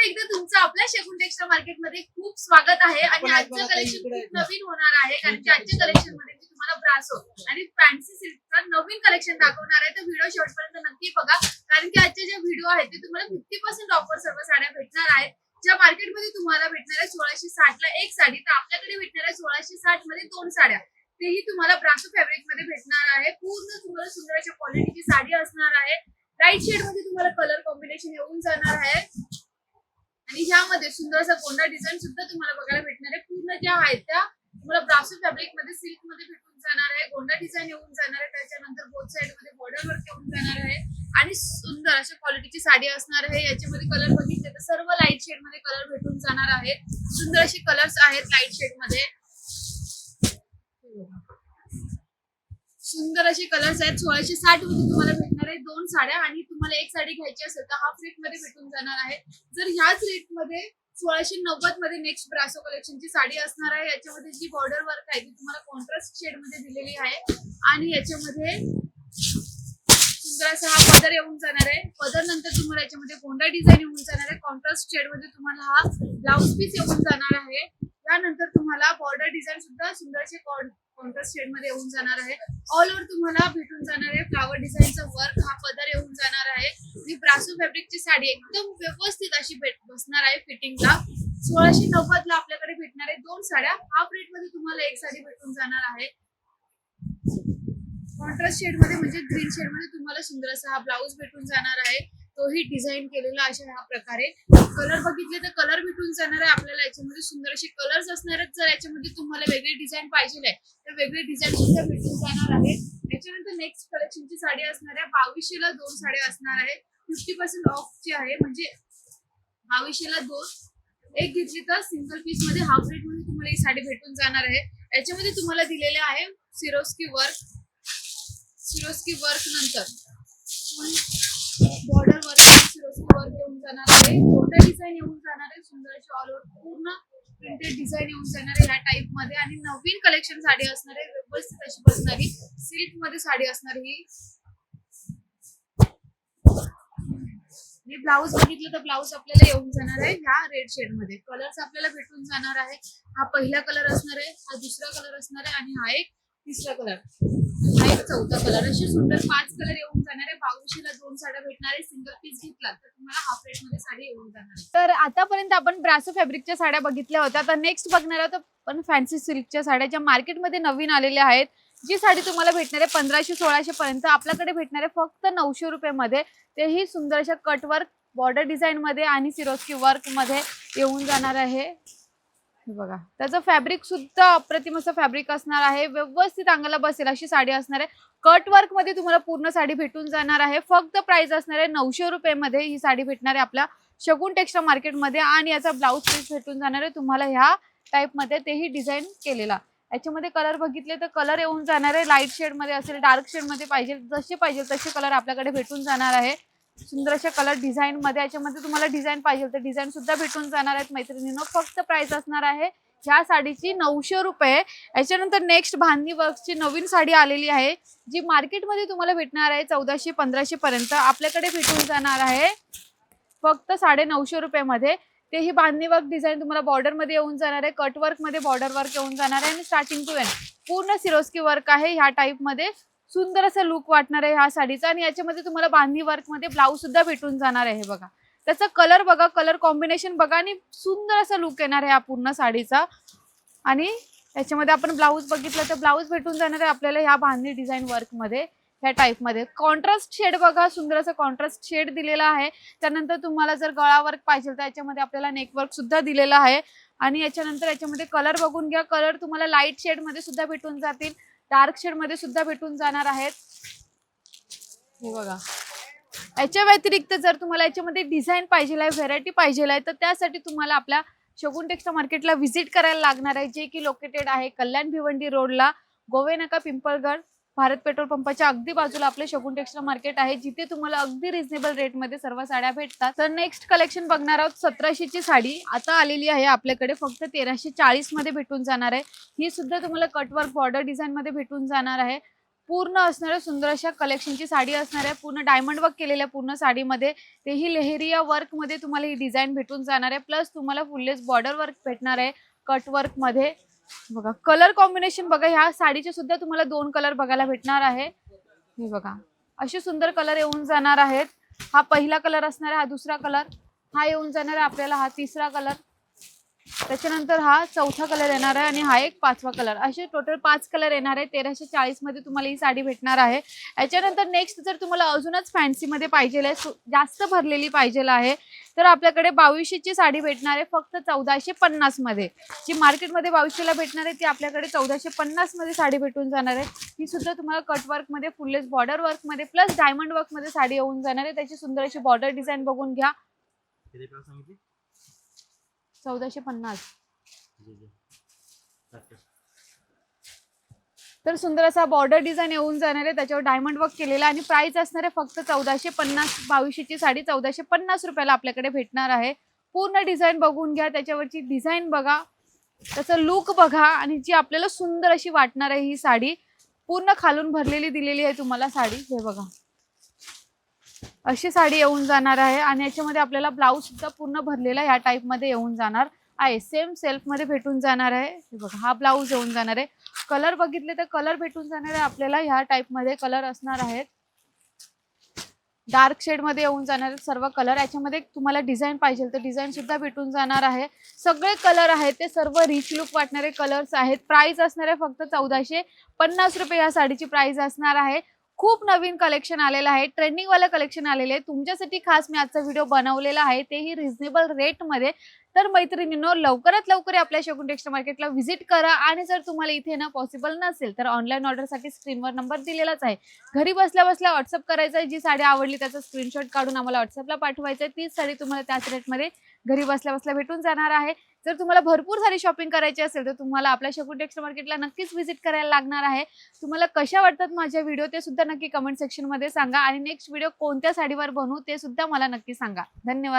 एकदा तुमचं आपल्या शगुन टेक्सटाईल मार्केट मध्ये खूप स्वागत आहे आणि आजचं कलेक्शन खूप नवीन होणार आहे कारण की आजच्या कलेक्शन मध्ये मी तुम्हाला ब्रासो आणि फॅन्सी सिल्कचा नवीन कलेक्शन दाखवणार आहे. तर व्हिडिओ शेवटपर्यंत नक्की बघा कारण की आजचे जे व्हिडिओ आहेत ते तुम्हाला 50% ऑफर सर्व साड्या भेटणार आहेत. ज्या मार्केटमध्ये तुम्हाला भेटणार आहे 1660 ला एक साडी, तर आपल्याकडे भेटणार आहे 1660 मध्ये दोन साड्या. तेही तुम्हाला ब्रासो फॅब्रिक मध्ये भेटणार आहे. पूर्ण तुम्हाला सुंदर अशा क्वालिटीची साडी असणार आहे. लाईट शेड मध्ये तुम्हाला कलर कॉम्बिनेशन येऊन जाणार आहे आणि ह्यामध्ये सुंदर असा गोंडा डिझाईन सुद्धा तुम्हाला बघायला भेटणार आहे. पूर्ण ज्या आहेत त्या तुम्हाला ब्रासो फॅब्रिक मध्ये सिल्क मध्ये भेटून जाणार आहे. गोंडा डिझाईन येऊन जाणार आहे. त्याच्यानंतर बोथ साइड मध्ये बॉर्डर वर्क येऊन जाणार आहे आणि सुंदर अशा क्वालिटीची साडी असणार आहे. याच्यामध्ये कलर बघितले तर सर्व लाईट शेड मध्ये कलर भेटून जाणार आहेत. सुंदर असे कलर्स आहेत लाईट शेड मध्ये. सुंदर असे कलर्स आहेत. 1660 मध्ये तुम्हाला भेटणार आहे दोन साड्या आणि तुम्हाला एक साडी घ्यायची असेल तर हाफ रेट मध्ये भेटून जाणार आहे. जर ह्याच रेट मध्ये 1690 मध्ये नेक्स्ट ब्रासो कलेक्शनची साडी असणार आहे. याच्यामध्ये जी बॉर्डर वर्क आहे ती तुम्हाला कॉन्ट्रास्ट शेड मध्ये दिलेली आहे आणि याच्यामध्ये सुंदर असा हा पदर येऊन जाणार आहे. पदर नंतर तुम्हाला याच्यामध्ये गोंडा डिझाईन येऊन जाणार आहे. कॉन्ट्रास्ट शेड मध्ये तुम्हाला हा ब्लाउज पीस येऊन जाणार आहे. त्यानंतर तुम्हाला बॉर्डर डिझाईन सुद्धा सुंदर असे कॉन्ट्रास्ट शेड मध्ये येऊन जाणार आहे. ऑल ओव्हर तुम्हाला भेटून जाणार आहे फ्लावर डिझाईनचं वर्क. हा पदर येऊन जाणार आहे आणि ब्रासो फॅब्रिकची साडी एकदम व्यवस्थित अशी बसणार आहे फिटिंगला. 1690 ला आपल्याकडे भेटणार आहे दोन साड्या. हाफ रेट मध्ये तुम्हाला एक साडी भेटून जाणार आहे. कॉन्ट्रास्ट शेड मध्ये म्हणजे ग्रीन शेड मध्ये तुम्हाला सुंदर असा हा ब्लाउज भेटून जाणार आहे. तोही डिझाईन केलेला अशा ह्या प्रकारे. कलर बघितले तर कलर भेटून जाणार आहे आपल्याला. याच्यामध्ये सुंदर असे कलर्स असणार आहेत. जर याच्यामध्ये तुम्हाला वेगळी डिझाईन पाहिजे आहे तर वेगळी डिझाईन सुद्धा भेटून जाणार आहे. याच्यानंतर नेक्स्ट कलेक्शनची साडी असणार आहे. 2200 ला दोन साड्या असणार आहेत. 50% ऑफ ची आहे म्हणजे 2200 ला दोन. एक घेतली तर सिंगल पीस मध्ये हाफ रेट मध्ये तुम्हाला ही साडी भेटून जाणार आहे. याच्यामध्ये तुम्हाला दिलेले आहे सिरोस्की वर्क. सिरोस्की वर्क नंतर बॉर्डर वर्क सिरोस्की वर्क येऊन जाणार आहे. गोल्डन डिझाईन येऊन जाणार आहे. सुंदर अशी ऑल ओव्हर पूर्ण प्रिंटेड डिझाईन येऊन जाणार आहे ह्या टाइप मध्ये आणि नवीन कलेक्शन साडी असणार आहे. व्यवस्थित अशी बसणारी सिल्क मध्ये साडी असणार ही. ब्लाउज बघितलं तर ब्लाउज आपल्याला येऊन जाणार आहे ह्या रेड शेड मध्ये. कलर्स आपल्याला भेटून जाणार आहे. हा पहिला कलर असणार आहे, हा दुसरा कलर असणार आहे आणि हा एक तिसरा कलर, हा एक चौथा कलर. असे सुंदर 5 कलर येऊन जाणार आहे. 2200 ला दोन साड्या भेटणार आहे. सिंगल पीस घेतला तर तुम्हाला हाफ रेट मध्ये साडी येऊन जाणार आहे. तर आतापर्यंत आपण ब्रासो फॅब्रिकच्या साड्या बघितल्या होत्या. तर नेक्स्ट बघणार आहोत आपण फॅन्सी सिल्कच्या साड्या ज्या मार्केटमध्ये नवीन आलेल्या आहेत. जी साडी तुम्हाला भेटणार आहे 1500-1600 पर्यंत. आपल्याकडे भेटणार आहे फक्त 900 रुपये मध्ये. तेही सुंदर अशा कट वर्क बॉर्डर डिझाईन मध्ये आणि सिरोस्की वर्क मध्ये येऊन जाणार आहे. बघा त्याचं फॅब्रिक सुद्धा अप्रतिम असं फॅब्रिक असणार आहे. व्यवस्थित अंगाला बसेल अशी साडी असणार आहे. कट वर्क मध्ये तुम्हाला पूर्ण साडी भेटून जाणार आहे. फक्त प्राइस असणार आहे 900 रुपये मध्ये ही साडी भेटणार आहे आपल्या शगुन टेक्सटाईल मार्केट मध्ये आणि याचा ब्लाउज पीस भेटून जाणार आहे तुम्हाला ह्या टाइप मध्ये. तेही डिझाईन केलेला. याच्यामध्ये कलर बघितले तर कलर येऊन जाणार आहे. लाईट शेड मध्ये असेल, डार्क शेड मध्ये पाहिजे जसे पाहिजे तसे कलर आपल्याकडे भेटून जाणार आहे. सुंदर अशा कलर डिझाईन मध्ये. याच्यामध्ये तुम्हाला डिझाईन पाहिजे तर डिझाईन सुद्धा भेटून जाणार आहेत मैत्रिणींनो. फक्त प्राइस असणार आहे ह्या साडीची 900 रुपये. याच्यानंतर नेक्स्ट बांधणी वर्कची नवीन साडी आलेली आहे जी मार्केटमध्ये तुम्हाला भेटणार आहे 1400-1500 पर्यंत. आपल्याकडे भेटून जाणार आहे फक्त 950 रुपये मध्ये. तेही बांधणी वर्क डिझाईन तुम्हाला बॉर्डर मध्ये येऊन जाणार आहे. कट वर्क मध्ये बॉर्डर वर्क येऊन जाणार आहे आणि स्टार्टिंग टू एंड पूर्ण सिरोस्की वर्क आहे ह्या टाइप मध्ये. सुंदर असा लुक वाटणार आहे ह्या साडीचा आणि याच्यामध्ये तुम्हाला बांधणी वर्क मध्ये ब्लाउज सुद्धा भेटून जाणार आहे. बघा त्याचा कलर बघा, कलर कॉम्बिनेशन बघा आणि सुंदर असा लुक येणार आहे या पूर्ण साडीचा. आणि याच्यामध्ये आपण ब्लाउज बघितलं तर ब्लाउज भेटून जाणार आहे आपल्याला ह्या बांधणी डिझाईन वर्क मध्ये ह्या टाइप मध्ये. कॉन्ट्रास्ट शेड बघा, सुंदर असा कॉन्ट्रास्ट शेड दिलेला आहे. त्यानंतर तुम्हाला जर गळा वर्क पाहिजे तर याच्यामध्ये आपल्याला नेक वर्क सुद्धा दिलेला आहे आणि याच्यानंतर याच्यामध्ये कलर बघून घ्या. कलर तुम्हाला लाईट शेड मध्ये सुद्धा भेटून जातील, डार्क शेड मध्ये सुद्धा भेटून जाणार आहेत. हे बघा. याच्या व्यतिरिक्त जर तुम्हाला याच्यामध्ये डिझाईन पाहिजे आहे, व्हेरायटी पाहिजे आहे तर त्यासाठी तुम्हाला आपल्या शगुन टेक्सटाईल मार्केटला व्हिजिट करायला लागणार आहे जे की लोकेटेड आहे कल्याण भिवंडी रोडला, गोवेनाका पिंपळगड, भारत पेट्रोल पंपाच्या अगदी बाजूला आपले शगुन टेक्सटाईल मार्केट आहे जिथे तुम्हाला अगदी रिझनेबल रेट मध्ये सर्व साड्या भेटतात. तर नेक्स्ट कलेक्शन बघणार आहोत 1700 ची साडी आता आलेली आहे आपल्याकडे. फक्त 1340 मध्ये भेटून जाणार आहे. ही सुद्धा तुम्हाला कटवर्क बॉर्डर डिझाईन मध्ये भेटून जाणार आहे. पूर्ण असणाऱ्या सुंदर अशा कलेक्शनची साडी असणार आहे. पूर्ण डायमंड वर्क केलेल्या पूर्ण साडीमध्ये, तेही लेहेरिया वर्क मध्ये तुम्हाला ही डिझाईन भेटून जाणार आहे. प्लस तुम्हाला फुललेस बॉर्डर वर्क भेटणार आहे कट वर्क मध्ये. बघा कलर कॉम्बिनेशन बघा, ह्या साडीचे सुद्धा तुम्हाला 2 कलर बघायला भेटणार आहे. हे बघा असे सुंदर कलर येऊन जाणार आहेत. हा पहिला कलर असणार आहे, हा दुसरा कलर, हा येऊन जाणार आहे आपल्याला हा तिसरा कलर, त्याच्यानंतर हा चौथा कलर येणार आहे आणि हा एक 5वा कलर. असे टोटल 5 कलर येणार आहे. 1340 मध्ये तुम्हाला ही साडी भेटणार आहे. याच्यानंतर नेक्स्ट जर तुम्हाला अजूनच फॅन्सी मध्ये पाहिजे आहे, जास्त भरलेली पाहिजे आहे, तर आपल्याकडे 2200ची साडी भेटणार आहे फक्त 1450 मध्ये. जी मार्केटमध्ये 2200ला भेटणार आहे ती आपल्याकडे 1450 मध्ये साडी भेटून जाणार आहे. ही सुद्धा तुम्हाला कट वर्क मध्ये, फुललेस बॉर्डर वर्क मध्ये प्लस डायमंड वर्क मध्ये साडी येऊन जाणार आहे. त्याची सुंदर अशी बॉर्डर डिझाईन बघून घ्या. 1450. तर सुंदर असा बॉर्डर डिझाईन येऊन जाणार आहे, त्याच्यावर डायमंड वर्क केलेला आणि प्राइस असणार आहे फक्त 1450. 2200ची साडी 1450 रुपयाला आपल्याकडे भेटणार आहे. पूर्ण डिझाईन बघून घ्या, त्याच्यावरची डिझाईन बघा, त्याचा लुक बघा आणि जी आपल्याला सुंदर अशी वाटणार आहे ही साडी. पूर्ण खालून भरलेली दिलेली आहे तुम्हाला साडी. हे बघा अशी साडी येऊन जाणार आहे आणि याच्यामध्ये आपल्याला ब्लाऊज सुद्धा पूर्ण भरलेला ह्या टाइप मध्ये येऊन जाणार आहे. सेम सेल्फ मध्ये भेटून जाणार आहे. हे बघा हा ब्लाऊज येऊन जाणार आहे. कलर बघितले तर कलर भेटून जाणार आहे आपल्याला ह्या टाइप मध्ये. कलर असणार आहेत डार्क शेड मध्ये येऊन जाणार आहेत सर्व कलर. याच्यामध्ये तुम्हाला डिझाईन पाहिजे तर डिझाईन सुद्धा भेटून जाणार आहे. सगळे कलर आहेत ते सर्व रिच लुक वाटणारे कलर्स आहेत. प्राइस असणार आहे फक्त 1450 रुपये या साडीची प्राइस असणार आहे. खूप नवीन कलेक्शन आलेलं आहे, ट्रेंडिंग वाला कलेक्शन आलेले आहे तुमच्यासाठी. खास मी आजचा व्हिडिओ बनवलेला आहे, तेही रिझनेबल रेट मध्ये. तर मैत्रिणींनो लवकरात लवकर आपल्या शगुन टेक्सटाईल मार्केटला व्हिजिट करा. आणि जर तुम्हाला इथे ना पॉसिबल नसेल तर ऑनलाईन ऑर्डरसाठी स्क्रीनवर नंबर दिलेलाच आहे. घरी बसल्या बसल्या व्हॉट्सअप करायचा आहे. जी साडी आवडली त्याचा स्क्रीनशॉट काढून आम्हाला व्हॉट्सअपला पाठवायचं आहे. तीच साडी तुम्हाला त्याच रेटमध्ये घरी बसल्या बसल्या भेटून जाणार आहे. जर तुम्हाला भरपूर सारी शॉपिंग करायची असेल तर तुम्हाला आपल्या शगुन टेक्सटाईल मार्केटला नक्कीच व्हिजिट करायला लागणार आहे. तुम्हाला कशा वाटतात माझ्या व्हिडिओ ते सुद्धा नक्की कमेंट सेक्शन मध्ये सांगा आणि नेक्स्ट व्हिडिओ कोणत्या साडीवर बनवू ते सुद्धा मला नक्की सांगा. धन्यवाद.